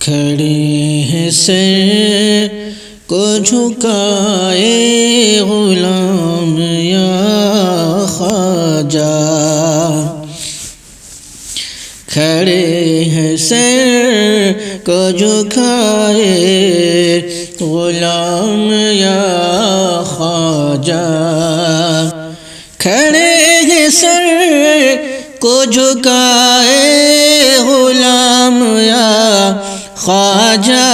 کھڑے ہیں سر کو جھکائے غلام یا خواجہ، کھڑے ہیں سر کو جھکائے غلام یا خواجہ، کھڑے ہیں سر کو جھکائے غلام یا خواجہ،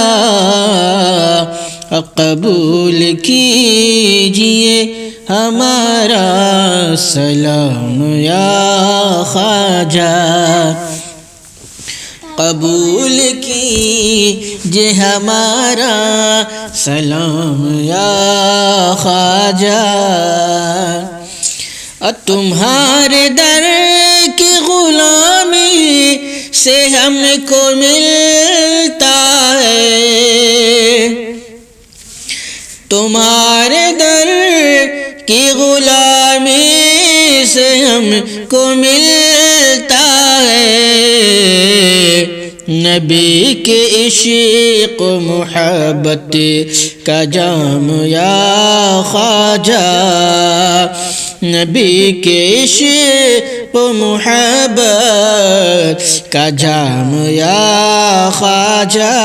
قبول کیجئے ہمارا سلام یا خواجہ، قبول کیجئے ہمارا سلام یا خواجہ، تمہارے در کی غلامی سے ہم کو ملتا ہے، تمہارے در کی غلامی سے ہم کو ملتا ہے، نبی کے عشق و محبت کا جام یا خواجہ، نبی کے عشق و محبت کا جام یا خواجہ۔